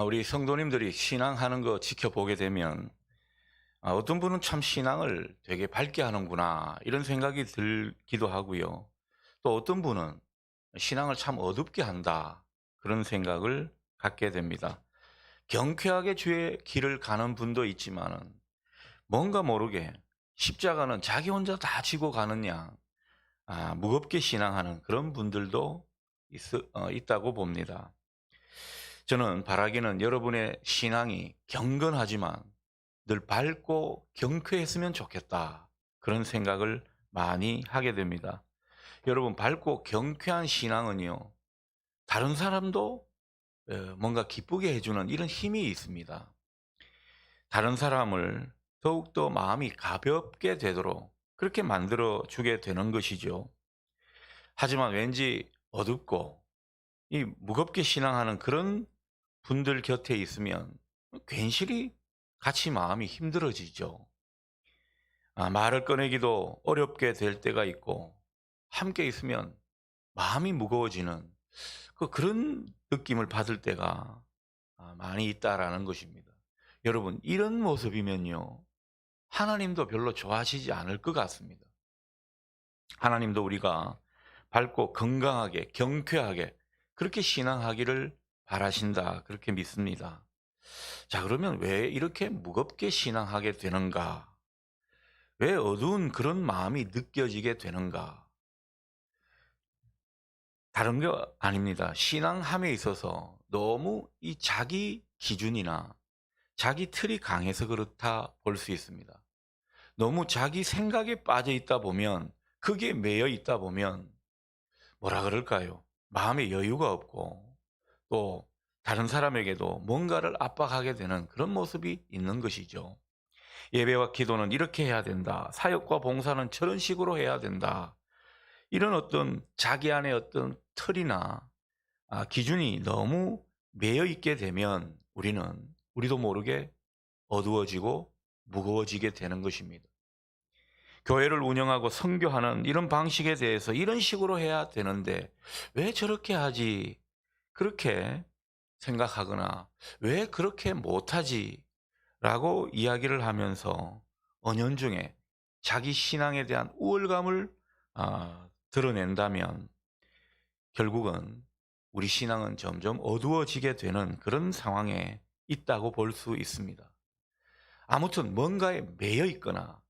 우리 성도님들이 신앙하는 거 지켜보게 되면 어떤 분은 참 신앙을 되게 밝게 하는구나 이런 생각이 들기도 하고요. 또 어떤 분은 신앙을 참 어둡게 한다 그런 생각을 갖게 됩니다. 경쾌하게 주의 길을 가는 분도 있지만은 뭔가 모르게 십자가는 자기 혼자 다 지고 가는 양 무겁게 신앙하는 그런 분들도 있다고 봅니다. 저는 바라기는 여러분의 신앙이 경건하지만 늘 밝고 경쾌했으면 좋겠다. 그런 생각을 많이 하게 됩니다. 여러분, 밝고 경쾌한 신앙은요, 다른 사람도 뭔가 기쁘게 해주는 이런 힘이 있습니다. 다른 사람을 더욱더 마음이 가볍게 되도록 그렇게 만들어 주게 되는 것이죠. 하지만 왠지 어둡고 이 무겁게 신앙하는 그런 분들 곁에 있으면 괜시리 같이 마음이 힘들어지죠. 말을 꺼내기도 어렵게 될 때가 있고 함께 있으면 마음이 무거워지는 그런 느낌을 받을 때가 많이 있다라는 것입니다. 여러분, 이런 모습이면요, 하나님도 별로 좋아하시지 않을 것 같습니다. 하나님도 우리가 밝고 건강하게 경쾌하게 그렇게 신앙하기를 바라신다 그렇게 믿습니다. 자, 그러면 왜 이렇게 무겁게 신앙하게 되는가? 왜 어두운 그런 마음이 느껴지게 되는가? 다른 게 아닙니다. 신앙함에 있어서 너무 이 자기 기준이나 자기 틀이 강해서 그렇다 볼 수 있습니다. 너무 자기 생각에 빠져 있다 보면, 그게 매여 있다 보면 뭐라 그럴까요? 마음에 여유가 없고 또 다른 사람에게도 뭔가를 압박하게 되는 그런 모습이 있는 것이죠. 예배와 기도는 이렇게 해야 된다. 사역과 봉사는 저런 식으로 해야 된다. 이런 어떤 자기 안에 어떤 틀이나 기준이 너무 매여 있게 되면 우리도 모르게 어두워지고 무거워지게 되는 것입니다. 교회를 운영하고 선교하는 이런 방식에 대해서 이런 식으로 해야 되는데 왜 저렇게 하지? 그렇게 생각하거나 왜 그렇게 못하지? 라고 이야기를 하면서 은연중에 자기 신앙에 대한 우월감을 드러낸다면 결국은 우리 신앙은 점점 어두워지게 되는 그런 상황에 있다고 볼 수 있습니다. 아무튼 뭔가에 매여 있거나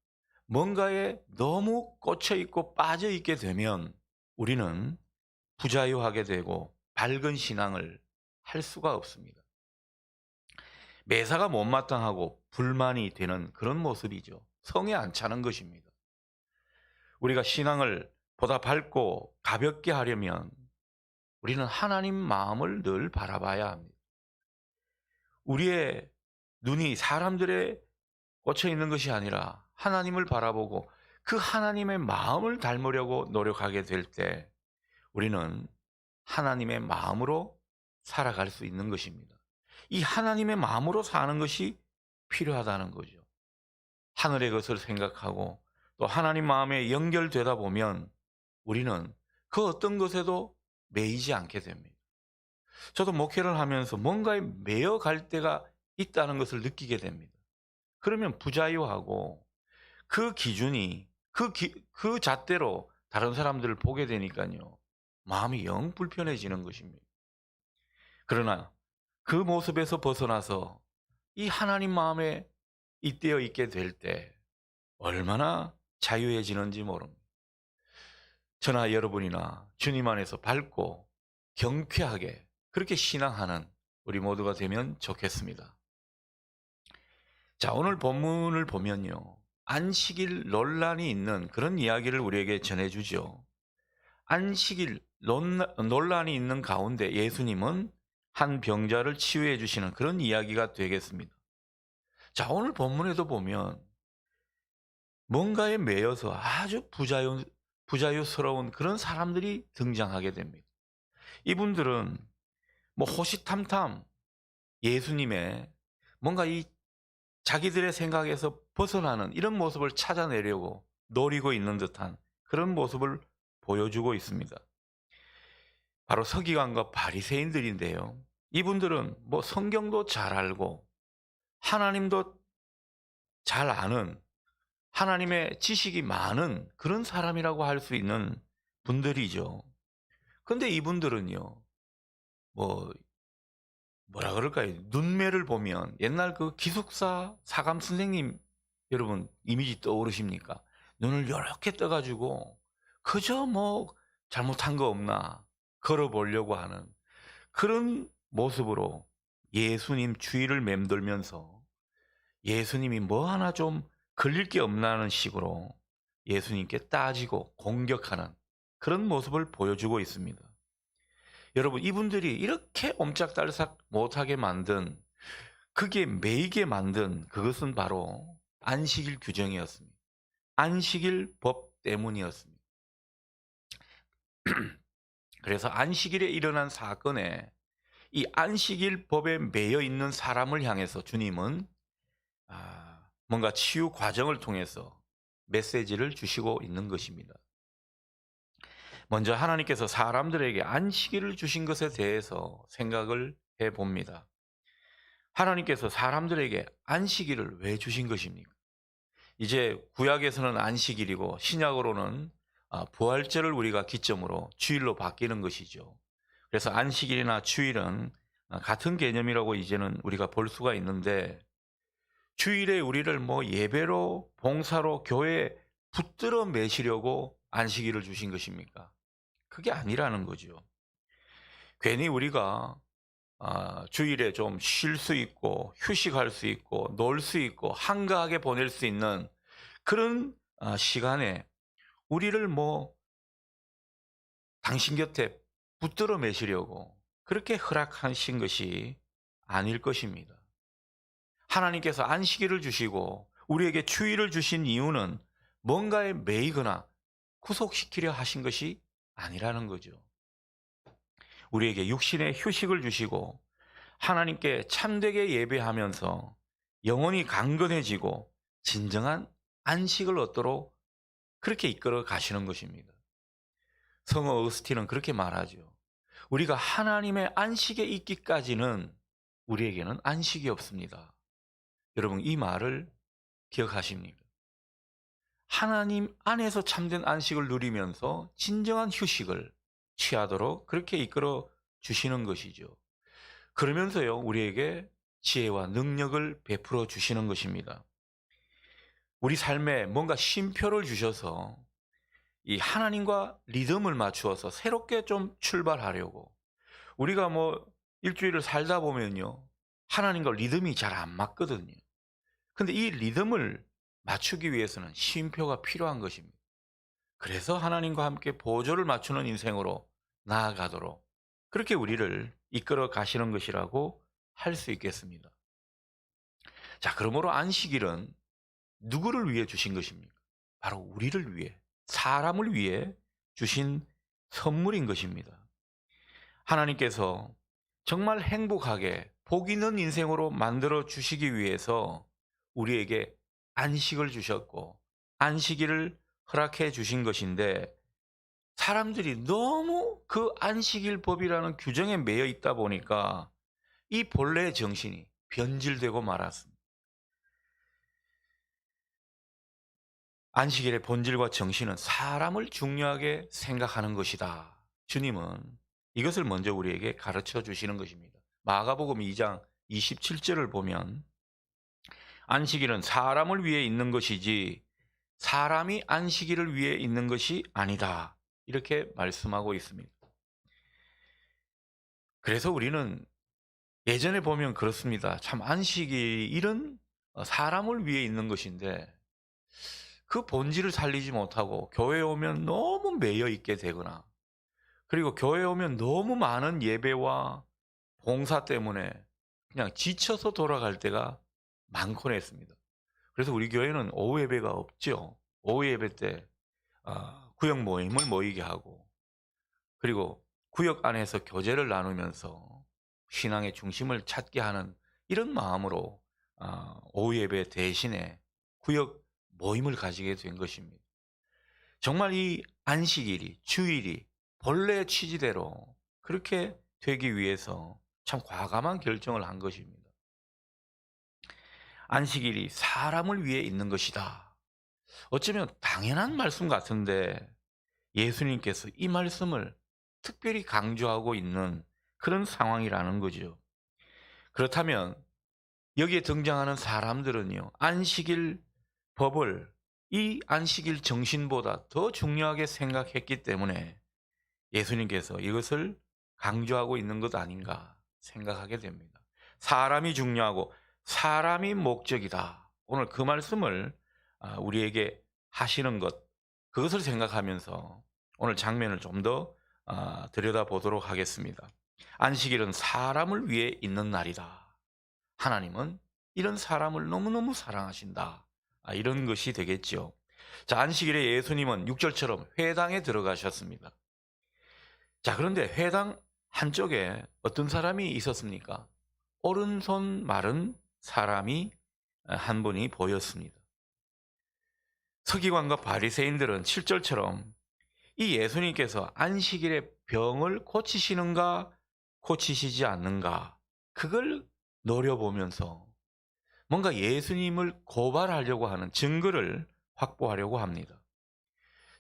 뭔가에 너무 꽂혀 있고 빠져 있게 되면 우리는 부자유하게 되고 밝은 신앙을 할 수가 없습니다. 매사가 못마땅하고 불만이 되는 그런 모습이죠. 성에 안 차는 것입니다. 우리가 신앙을 보다 밝고 가볍게 하려면 우리는 하나님 마음을 늘 바라봐야 합니다. 우리의 눈이 사람들에 꽂혀 있는 것이 아니라 하나님을 바라보고 그 하나님의 마음을 닮으려고 노력하게 될 때 우리는 하나님의 마음으로 살아갈 수 있는 것입니다. 이 하나님의 마음으로 사는 것이 필요하다는 거죠. 하늘의 것을 생각하고 또 하나님 마음에 연결되다 보면 우리는 그 어떤 것에도 매이지 않게 됩니다. 저도 목회를 하면서 뭔가에 매여 갈 때가 있다는 것을 느끼게 됩니다. 그러면 부자유하고 그 기준이 그 잣대로 다른 사람들을 보게 되니까요. 마음이 영 불편해지는 것입니다. 그러나 그 모습에서 벗어나서 이 하나님 마음에 잇대어 있게 될 때 얼마나 자유해지는지 모릅니다. 저나 여러분이나 주님 안에서 밝고 경쾌하게 그렇게 신앙하는 우리 모두가 되면 좋겠습니다. 자, 오늘 본문을 보면요. 안식일 논란이 있는 그런 이야기를 우리에게 전해주죠. 안식일 논란이 있는 가운데 예수님은 한 병자를 치유해 주시는 그런 이야기가 되겠습니다. 자, 오늘 본문에도 보면 뭔가에 매여서 아주 부자유스러운 그런 사람들이 등장하게 됩니다. 이분들은 뭐 호시탐탐 예수님의 뭔가 이 자기들의 생각에서 벗어나는 이런 모습을 찾아내려고 노리고 있는 듯한 그런 모습을 보여주고 있습니다. 바로 서기관과 바리새인들인데요. 이분들은 뭐 성경도 잘 알고 하나님도 잘 아는 하나님의 지식이 많은 그런 사람이라고 할 수 있는 분들이죠. 근데 이분들은요, 뭐, 뭐라 그럴까요? 눈매를 보면 옛날 그 기숙사 사감 선생님 여러분 이미지 떠오르십니까? 눈을 요렇게 떠가지고 그저 뭐 잘못한 거 없나 걸어보려고 하는 그런 모습으로 예수님 주위를 맴돌면서 예수님이 뭐 하나 좀 걸릴 게 없나는 식으로 예수님께 따지고 공격하는 그런 모습을 보여주고 있습니다. 여러분, 이분들이 이렇게 옴짝달싹 못하게 만든, 그게 매이게 만든 그것은 바로 안식일 규정이었습니다. 안식일 법 때문이었습니다. 그래서 안식일에 일어난 사건에 이 안식일 법에 매여 있는 사람을 향해서 주님은 뭔가 치유 과정을 통해서 메시지를 주시고 있는 것입니다. 먼저 하나님께서 사람들에게 안식일을 주신 것에 대해서 생각을 해봅니다. 하나님께서 사람들에게 안식일을 왜 주신 것입니까? 이제 구약에서는 안식일이고 신약으로는 부활절을 우리가 기점으로 주일로 바뀌는 것이죠. 그래서 안식일이나 주일은 같은 개념이라고 이제는 우리가 볼 수가 있는데, 주일에 우리를 뭐 예배로 봉사로 교회에 붙들어 매시려고 안식일을 주신 것입니까? 그게 아니라는 거죠. 괜히 우리가 주일에 좀 쉴 수 있고 휴식할 수 있고 놀 수 있고 한가하게 보낼 수 있는 그런 시간에 우리를 뭐 당신 곁에 붙들어 매시려고 그렇게 허락하신 것이 아닐 것입니다. 하나님께서 안식일을 주시고 우리에게 주일을 주신 이유는 뭔가에 매이거나 구속시키려 하신 것이 아니라는 거죠. 우리에게 육신의 휴식을 주시고 하나님께 참되게 예배하면서 영혼이 강건해지고 진정한 안식을 얻도록 그렇게 이끌어 가시는 것입니다. 성어 어스틴은 그렇게 말하죠. 우리가 하나님의 안식에 있기까지는 우리에게는 안식이 없습니다. 여러분, 이 말을 기억하십니까? 하나님 안에서 참된 안식을 누리면서 진정한 휴식을 취하도록 그렇게 이끌어 주시는 것이죠. 그러면서요, 우리에게 지혜와 능력을 베풀어 주시는 것입니다. 우리 삶에 뭔가 쉼표를 주셔서 이 하나님과 리듬을 맞추어서 새롭게 좀 출발하려고, 우리가 뭐 일주일을 살다 보면요, 하나님과 리듬이 잘 안 맞거든요. 근데 이 리듬을 맞추기 위해서는 쉼표가 필요한 것입니다. 그래서 하나님과 함께 보조를 맞추는 인생으로 나아가도록 그렇게 우리를 이끌어 가시는 것이라고 할 수 있겠습니다. 자, 그러므로 안식일은 누구를 위해 주신 것입니까? 바로 우리를 위해, 사람을 위해 주신 선물인 것입니다. 하나님께서 정말 행복하게 복 있는 인생으로 만들어 주시기 위해서 우리에게 안식을 주셨고 안식일을 허락해 주신 것인데, 사람들이 너무 그 안식일 법이라는 규정에 매여 있다 보니까 이 본래의 정신이 변질되고 말았습니다. 안식일의 본질과 정신은 사람을 중요하게 생각하는 것이다. 주님은 이것을 먼저 우리에게 가르쳐 주시는 것입니다. 마가복음 2장 27절을 보면 안식일은 사람을 위해 있는 것이지 사람이 안식일을 위해 있는 것이 아니다. 이렇게 말씀하고 있습니다. 그래서 우리는 예전에 보면 그렇습니다. 참 안식일은 사람을 위해 있는 것인데 그 본질을 살리지 못하고 교회에 오면 너무 매여 있게 되거나, 그리고 교회에 오면 너무 많은 예배와 봉사 때문에 그냥 지쳐서 돌아갈 때가 많곤 했습니다. 그래서 우리 교회는 오후 예배가 없죠. 오후 예배 때 구역 모임을 모이게 하고, 그리고 구역 안에서 교제를 나누면서 신앙의 중심을 찾게 하는 이런 마음으로 오후 예배 대신에 구역 모임을 가지게 된 것입니다. 정말 이 안식일이, 주일이 본래 취지대로 그렇게 되기 위해서 참 과감한 결정을 한 것입니다. 안식일이 사람을 위해 있는 것이다. 어쩌면 당연한 말씀 같은데 예수님께서 이 말씀을 특별히 강조하고 있는 그런 상황이라는 거죠. 그렇다면 여기에 등장하는 사람들은요, 안식일 법을 이 안식일 정신보다 더 중요하게 생각했기 때문에 예수님께서 이것을 강조하고 있는 것 아닌가 생각하게 됩니다. 사람이 중요하고 사람이 목적이다. 오늘 그 말씀을 우리에게 하시는 것, 그것을 생각하면서 오늘 장면을 좀 더 들여다보도록 하겠습니다. 안식일은 사람을 위해 있는 날이다. 하나님은 이런 사람을 너무너무 사랑하신다. 이런 것이 되겠죠. 자, 안식일에 예수님은 6절처럼 회당에 들어가셨습니다. 자, 그런데 회당 한쪽에 어떤 사람이 있었습니까? 오른손 마른 사람이 한 분이 보였습니다. 서기관과 바리새인들은 7절처럼 이 예수님께서 안식일에 병을 고치시는가 고치시지 않는가 그걸 노려보면서 뭔가 예수님을 고발하려고 하는 증거를 확보하려고 합니다.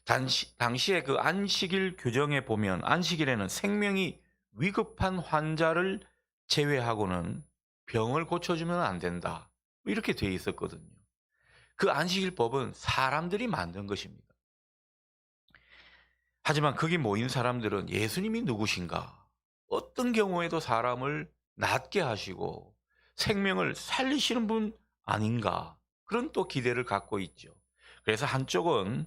당시에 그 안식일 규정에 보면 안식일에는 생명이 위급한 환자를 제외하고는 병을 고쳐주면 안 된다. 이렇게 돼 있었거든요. 그 안식일법은 사람들이 만든 것입니다. 하지만 거기 모인 사람들은 예수님이 누구신가? 어떤 경우에도 사람을 낫게 하시고 생명을 살리시는 분 아닌가? 그런 또 기대를 갖고 있죠. 그래서 한쪽은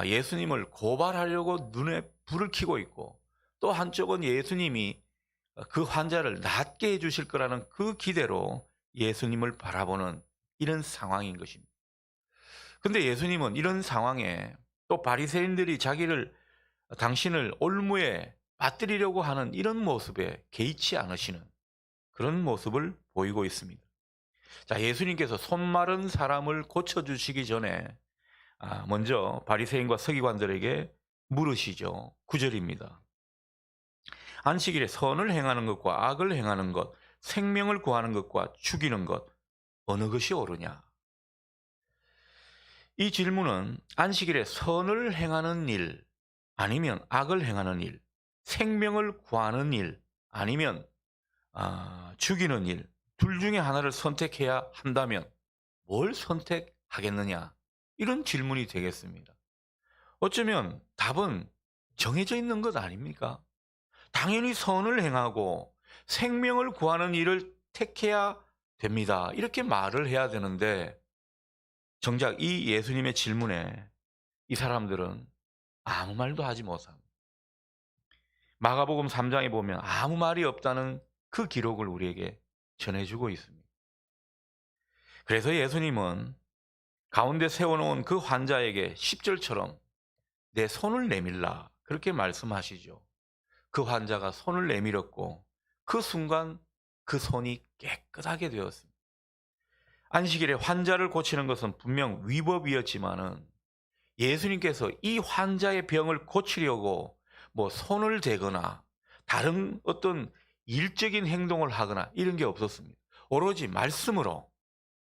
예수님을 고발하려고 눈에 불을 켜고 있고 또 한쪽은 예수님이 그 환자를 낫게 해주실 거라는 그 기대로 예수님을 바라보는 이런 상황인 것입니다. 근데 예수님은 이런 상황에 또 바리새인들이 당신을 올무에 빠뜨리려고 하는 이런 모습에 개의치 않으시는 그런 모습을 보이고 있습니다. 자, 예수님께서 손 마른 사람을 고쳐주시기 전에 먼저 바리새인과 서기관들에게 물으시죠. 9절입니다. 안식일에 선을 행하는 것과 악을 행하는 것, 생명을 구하는 것과 죽이는 것, 어느 것이 옳으냐? 이 질문은 안식일에 선을 행하는 일, 아니면 악을 행하는 일, 생명을 구하는 일, 아니면 죽이는 일, 둘 중에 하나를 선택해야 한다면 뭘 선택하겠느냐? 이런 질문이 되겠습니다. 어쩌면 답은 정해져 있는 것 아닙니까? 당연히 선을 행하고 생명을 구하는 일을 택해야 됩니다. 이렇게 말을 해야 되는데 정작 이 예수님의 질문에 이 사람들은 아무 말도 하지 못합니다. 마가복음 3장에 보면 아무 말이 없다는 그 기록을 우리에게 전해주고 있습니다. 그래서 예수님은 가운데 세워놓은 그 환자에게 10절처럼 내 손을 내밀라 그렇게 말씀하시죠. 그 환자가 손을 내밀었고 그 순간 그 손이 깨끗하게 되었습니다. 안식일에 환자를 고치는 것은 분명 위법이었지만은 예수님께서 이 환자의 병을 고치려고 뭐 손을 대거나 다른 어떤 일적인 행동을 하거나 이런 게 없었습니다. 오로지 말씀으로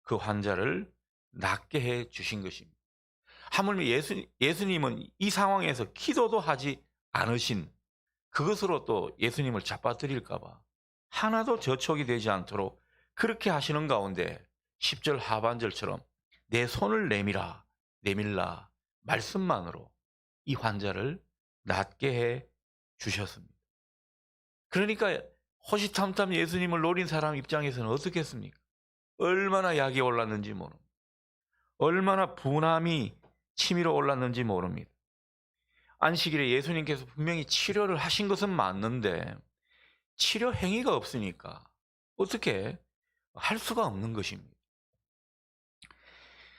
그 환자를 낫게 해 주신 것입니다. 하물며 예수님은 이 상황에서 기도도 하지 않으신 그것으로 또 예수님을 잡아뜨릴까 봐 하나도 저촉이 되지 않도록 그렇게 하시는 가운데 10절 하반절처럼 내 손을 내밀라 말씀만으로 이 환자를 낫게 해 주셨습니다. 그러니까 호시탐탐 예수님을 노린 사람 입장에서는 어떻겠습니까? 얼마나 약이 올랐는지 모릅니다. 얼마나 분함이 치밀어 올랐는지 모릅니다. 안식일에 예수님께서 분명히 치료를 하신 것은 맞는데 치료 행위가 없으니까 어떻게 할 수가 없는 것입니다.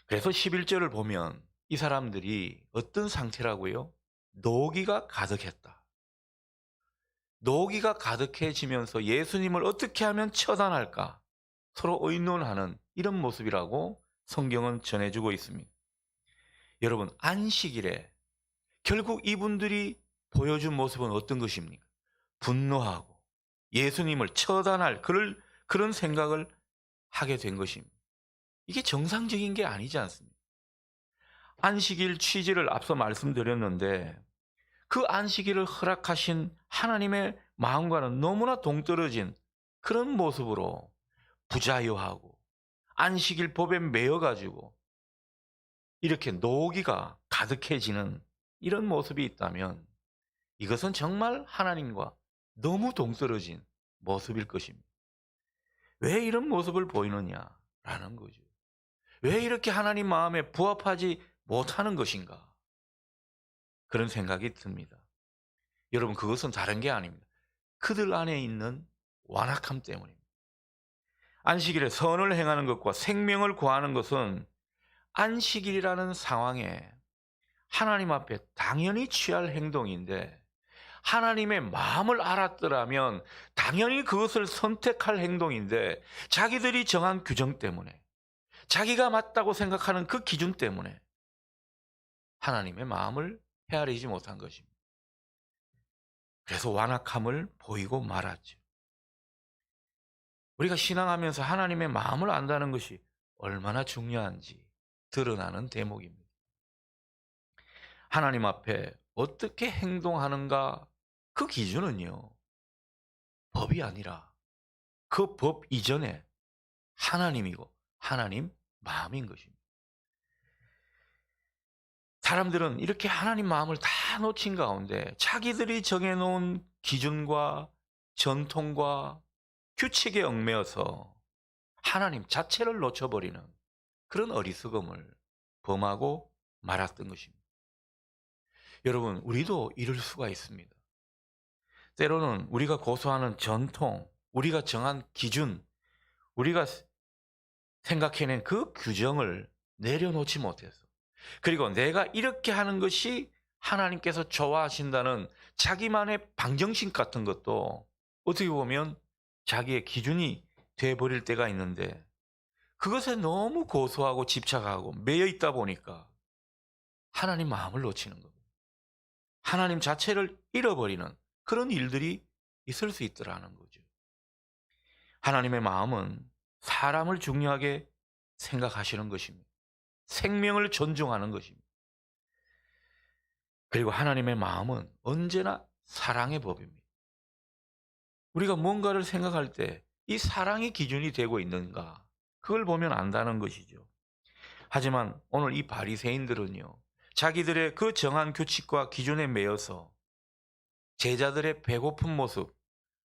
그래서 11절을 보면 이 사람들이 어떤 상태라고요? 노기가 가득했다. 노기가 가득해지면서 예수님을 어떻게 하면 처단할까? 서로 의논하는 이런 모습이라고 성경은 전해주고 있습니다. 여러분, 안식일에 결국 이분들이 보여준 모습은 어떤 것입니까? 분노하고 예수님을 처단할 그런 생각을 하게 된 것입니다. 이게 정상적인 게 아니지 않습니까? 안식일 취지를 앞서 말씀드렸는데 그 안식일을 허락하신 하나님의 마음과는 너무나 동떨어진 그런 모습으로 부자유하고 안식일 법에 매여가지고 이렇게 노기가 가득해지는 이런 모습이 있다면 이것은 정말 하나님과 너무 동떨어진 모습일 것입니다. 왜 이런 모습을 보이느냐라는 거죠. 왜 이렇게 하나님 마음에 부합하지 못하는 것인가? 그런 생각이 듭니다. 여러분, 그것은 다른 게 아닙니다. 그들 안에 있는 완악함 때문입니다. 안식일에 선을 행하는 것과 생명을 구하는 것은 안식일이라는 상황에 하나님 앞에 당연히 취할 행동인데 하나님의 마음을 알았더라면 당연히 그것을 선택할 행동인데 자기들이 정한 규정 때문에 자기가 맞다고 생각하는 그 기준 때문에 하나님의 마음을 헤아리지 못한 것입니다. 그래서 완악함을 보이고 말았죠. 우리가 신앙하면서 하나님의 마음을 안다는 것이 얼마나 중요한지 드러나는 대목입니다. 하나님 앞에 어떻게 행동하는가 그 기준은요, 법이 아니라 그 법 이전에 하나님이고 하나님 마음인 것입니다. 사람들은 이렇게 하나님 마음을 다 놓친 가운데 자기들이 정해놓은 기준과 전통과 규칙에 얽매여서 하나님 자체를 놓쳐버리는 그런 어리석음을 범하고 말았던 것입니다. 여러분, 우리도 이럴 수가 있습니다. 때로는 우리가 고수하는 전통, 우리가 정한 기준, 우리가 생각해낸 그 규정을 내려놓지 못해서 그리고 내가 이렇게 하는 것이 하나님께서 좋아하신다는 자기만의 방정식 같은 것도 어떻게 보면 자기의 기준이 돼버릴 때가 있는데 그것에 너무 고소하고 집착하고 매여 있다 보니까 하나님 마음을 놓치는 겁니다. 하나님 자체를 잃어버리는 그런 일들이 있을 수 있더라는 거죠. 하나님의 마음은 사람을 중요하게 생각하시는 것입니다. 생명을 존중하는 것입니다. 그리고 하나님의 마음은 언제나 사랑의 법입니다. 우리가 뭔가를 생각할 때 이 사랑이 기준이 되고 있는가 그걸 보면 안다는 것이죠. 하지만 오늘 이 바리새인들은요, 자기들의 그 정한 규칙과 기준에 매여서 제자들의 배고픈 모습,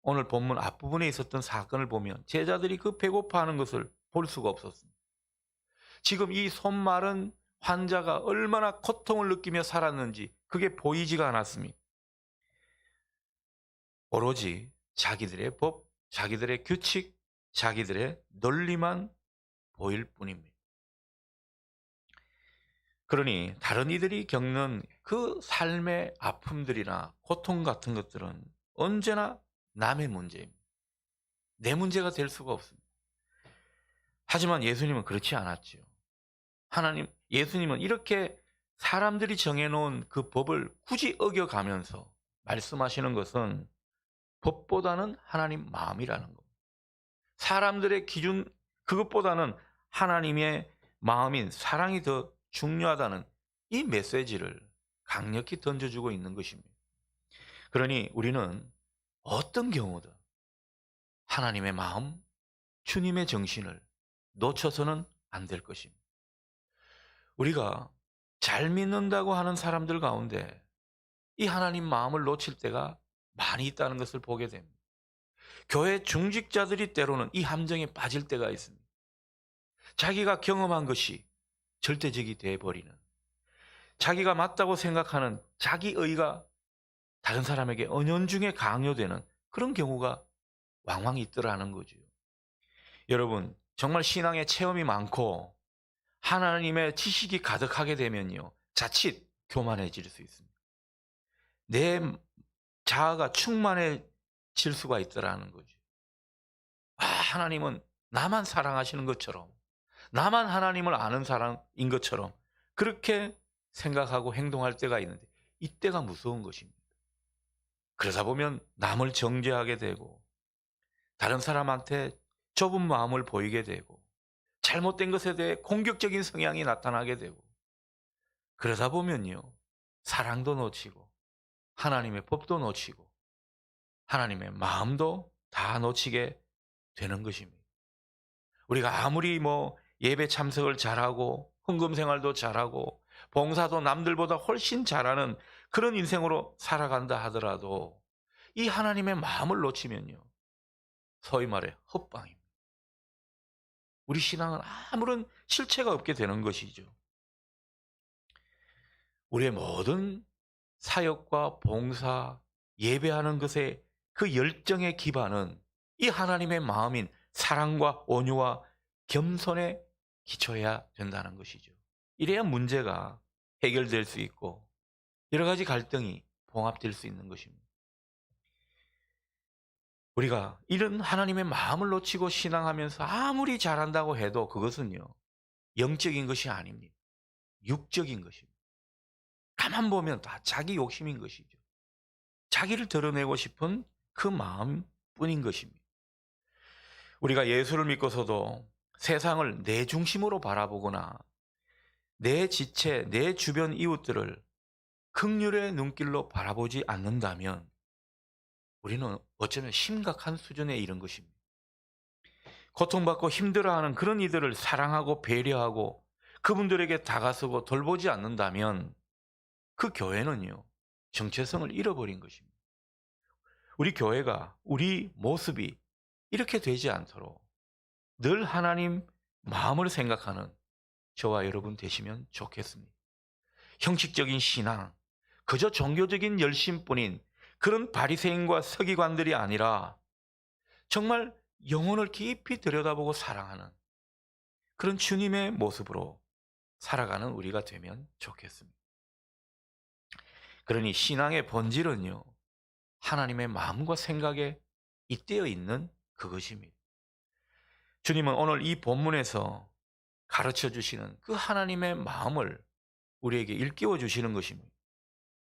오늘 본문 앞부분에 있었던 사건을 보면 제자들이 그 배고파하는 것을 볼 수가 없었습니다. 지금 이 손마른 환자가 얼마나 고통을 느끼며 살았는지 그게 보이지가 않았습니다. 오로지 자기들의 법, 자기들의 규칙, 자기들의 논리만 보일 뿐입니다. 그러니 다른 이들이 겪는 그 삶의 아픔들이나 고통 같은 것들은 언제나 남의 문제입니다. 내 문제가 될 수가 없습니다. 하지만 예수님은 그렇지 않았죠. 예수님은 이렇게 사람들이 정해놓은 그 법을 굳이 어겨가면서 말씀하시는 것은 법보다는 하나님 마음이라는 겁니다. 사람들의 기준, 그것보다는 하나님의 마음인 사랑이 더 중요하다는 이 메시지를 강력히 던져주고 있는 것입니다. 그러니 우리는 어떤 경우든 하나님의 마음, 주님의 정신을 놓쳐서는 안 될 것입니다. 우리가 잘 믿는다고 하는 사람들 가운데 이 하나님 마음을 놓칠 때가 많이 있다는 것을 보게 됩니다. 교회 중직자들이 때로는 이 함정에 빠질 때가 있습니다. 자기가 경험한 것이 절대적이 되어버리는, 자기가 맞다고 생각하는 자기의가 다른 사람에게 은연중에 강요되는 그런 경우가 왕왕 있더라는 거죠. 여러분, 정말 신앙의 체험이 많고 하나님의 지식이 가득하게 되면요, 자칫 교만해질 수 있습니다. 내 자아가 충만해질 수가 있더라는 거죠. 하나님은 나만 사랑하시는 것처럼, 나만 하나님을 아는 사람인 것처럼 그렇게 생각하고 행동할 때가 있는데 이때가 무서운 것입니다. 그러다 보면 남을 정죄하게 되고 다른 사람한테 좁은 마음을 보이게 되고 잘못된 것에 대해 공격적인 성향이 나타나게 되고 그러다 보면요. 사랑도 놓치고 하나님의 법도 놓치고 하나님의 마음도 다 놓치게 되는 것입니다. 우리가 아무리 예배 참석을 잘하고 헌금 생활도 잘하고 봉사도 남들보다 훨씬 잘하는 그런 인생으로 살아간다 하더라도 이 하나님의 마음을 놓치면요. 소위 말해 헛방입니다. 우리 신앙은 아무런 실체가 없게 되는 것이죠. 우리의 모든 사역과 봉사, 예배하는 것의 그 열정의 기반은 이 하나님의 마음인 사랑과 온유와 겸손에 기초해야 된다는 것이죠. 이래야 문제가 해결될 수 있고 여러 가지 갈등이 봉합될 수 있는 것입니다. 우리가 이런 하나님의 마음을 놓치고 신앙하면서 아무리 잘한다고 해도 그것은요. 영적인 것이 아닙니다. 육적인 것입니다. 가만 보면 다 자기 욕심인 것이죠. 자기를 드러내고 싶은 그 마음뿐인 것입니다. 우리가 예수를 믿고서도 세상을 내 중심으로 바라보거나 내 지체, 내 주변 이웃들을 긍휼의 눈길로 바라보지 않는다면 우리는 어쩌면 심각한 수준에 이른 것입니다. 고통받고 힘들어하는 그런 이들을 사랑하고 배려하고 그분들에게 다가서고 돌보지 않는다면 그 교회는요, 정체성을 잃어버린 것입니다. 우리 교회가, 우리 모습이 이렇게 되지 않도록 늘 하나님 마음을 생각하는 저와 여러분 되시면 좋겠습니다. 형식적인 신앙, 그저 종교적인 열심뿐인 그런 바리새인과 서기관들이 아니라 정말 영혼을 깊이 들여다보고 사랑하는 그런 주님의 모습으로 살아가는 우리가 되면 좋겠습니다. 그러니 신앙의 본질은요, 하나님의 마음과 생각에 잇대어 있는 그것입니다. 주님은 오늘 이 본문에서 가르쳐 주시는 그 하나님의 마음을 우리에게 일깨워 주시는 것입니다.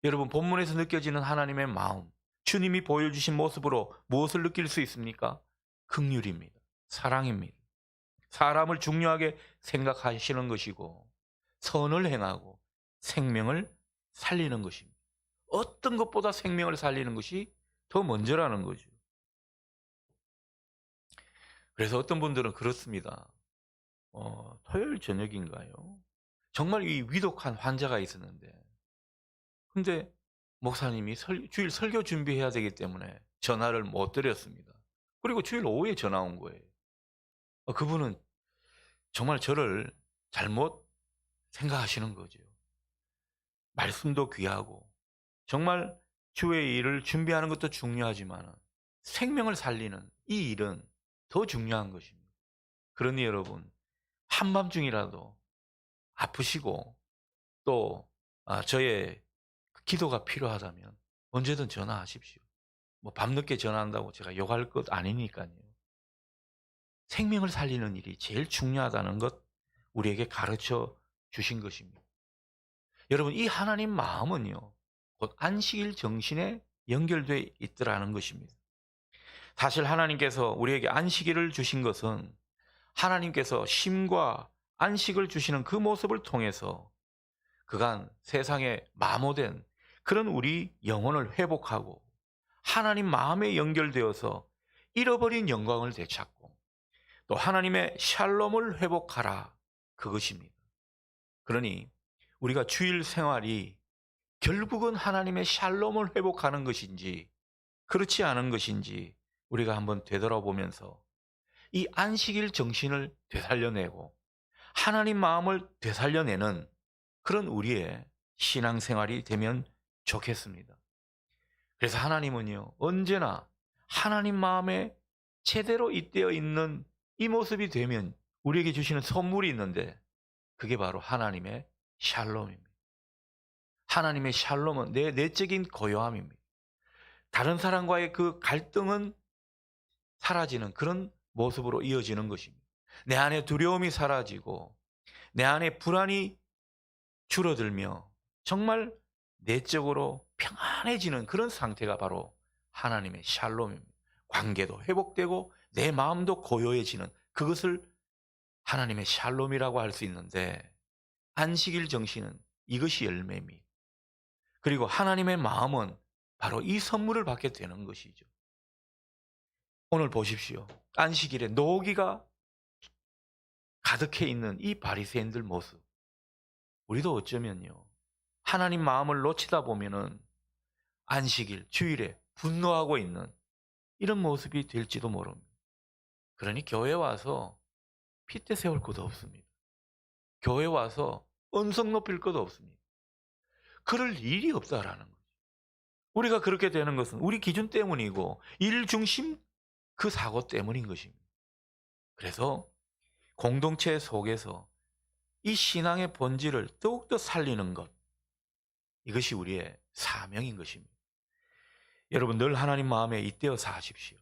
여러분, 본문에서 느껴지는 하나님의 마음, 주님이 보여주신 모습으로 무엇을 느낄 수 있습니까? 긍휼입니다. 사랑입니다. 사람을 중요하게 생각하시는 것이고 선을 행하고 생명을 살리는 것입니다. 어떤 것보다 생명을 살리는 것이 더 먼저라는 거죠. 그래서 어떤 분들은 그렇습니다. 토요일 저녁인가요? 정말 이 위독한 환자가 있었는데 근데 목사님이 주일 설교 준비해야 되기 때문에 전화를 못 드렸습니다. 그리고 주일 오후에 전화 온 거예요. 그분은 정말 저를 잘못 생각하시는 거죠. 말씀도 귀하고 정말 주의 일을 준비하는 것도 중요하지만 생명을 살리는 이 일은 더 중요한 것입니다. 그러니 여러분, 한밤중이라도 아프시고 또 저의 기도가 필요하다면 언제든 전화하십시오. 밤늦게 전화한다고 제가 욕할 것 아니니까요. 생명을 살리는 일이 제일 중요하다는 것 우리에게 가르쳐 주신 것입니다. 여러분, 이 하나님 마음은요, 곧 안식일 정신에 연결되어 있더라는 것입니다. 사실 하나님께서 우리에게 안식일을 주신 것은 하나님께서 쉼과 안식을 주시는 그 모습을 통해서 그간 세상에 마모된 그런 우리 영혼을 회복하고 하나님 마음에 연결되어서 잃어버린 영광을 되찾고 또 하나님의 샬롬을 회복하라, 그것입니다. 그러니 우리가 주일 생활이 결국은 하나님의 샬롬을 회복하는 것인지 그렇지 않은 것인지 우리가 한번 되돌아보면서 이 안식일 정신을 되살려내고 하나님 마음을 되살려내는 그런 우리의 신앙생활이 되면 좋겠습니다. 그래서 하나님은요, 언제나 하나님 마음에 제대로 잇대어 있는 이 모습이 되면 우리에게 주시는 선물이 있는데 그게 바로 하나님의 샬롬입니다. 하나님의 샬롬은 내 내적인 고요함입니다. 다른 사람과의 그 갈등은 사라지는 그런 모습으로 이어지는 것입니다. 내 안에 두려움이 사라지고 내 안에 불안이 줄어들며 정말 내적으로 평안해지는 그런 상태가 바로 하나님의 샬롬입니다. 관계도 회복되고 내 마음도 고요해지는 그것을 하나님의 샬롬이라고 할 수 있는데 안식일 정신은 이것이 열매입니다. 그리고 하나님의 마음은 바로 이 선물을 받게 되는 것이죠. 오늘 보십시오. 안식일에 노기가 가득해 있는 이 바리새인들 모습. 우리도 어쩌면요. 하나님 마음을 놓치다 보면은 안식일, 주일에 분노하고 있는 이런 모습이 될지도 모릅니다. 그러니 교회 와서 핏대 세울 것도 없습니다. 교회 와서 언성 높일 것도 없습니다. 그럴 일이 없다라는 거죠. 우리가 그렇게 되는 것은 우리 기준 때문이고 일 중심 그 사고 때문인 것입니다. 그래서 공동체 속에서 이 신앙의 본질을 더욱더 살리는 것, 이것이 우리의 사명인 것입니다. 여러분 늘 하나님 마음에 잇대어 사십시오.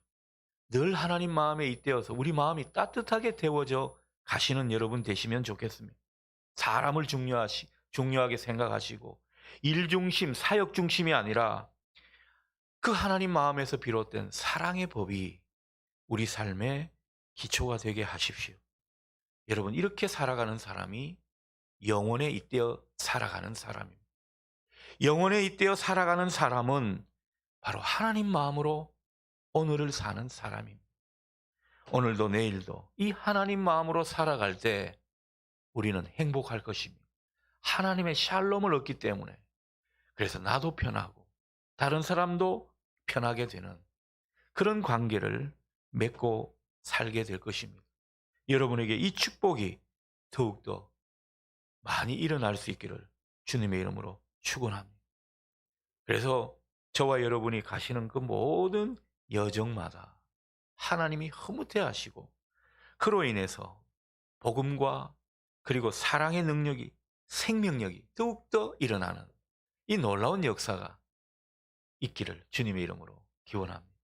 늘 하나님 마음에 잇대어서 우리 마음이 따뜻하게 데워져 가시는 여러분 되시면 좋겠습니다. 사람을 중요하게 생각하시고 일 중심, 사역 중심이 아니라 그 하나님 마음에서 비롯된 사랑의 법이 우리 삶의 기초가 되게 하십시오. 여러분 이렇게 살아가는 사람이 영혼에 잇대어 살아가는 사람입니다. 영혼에 잇대어 살아가는 사람은 바로 하나님 마음으로 오늘을 사는 사람입니다. 오늘도 내일도 이 하나님 마음으로 살아갈 때 우리는 행복할 것입니다. 하나님의 샬롬을 얻기 때문에 그래서 나도 편하고 다른 사람도 편하게 되는 그런 관계를 맺고 살게 될 것입니다. 여러분에게 이 축복이 더욱더 많이 일어날 수 있기를 주님의 이름으로 축원합니다. 그래서 저와 여러분이 가시는 그 모든 여정마다 하나님이 흐뭇해 하시고 그로 인해서 복음과 그리고 사랑의 능력이 생명력이 더욱더 일어나는 이 놀라운 역사가 있기를 주님의 이름으로 기원합니다.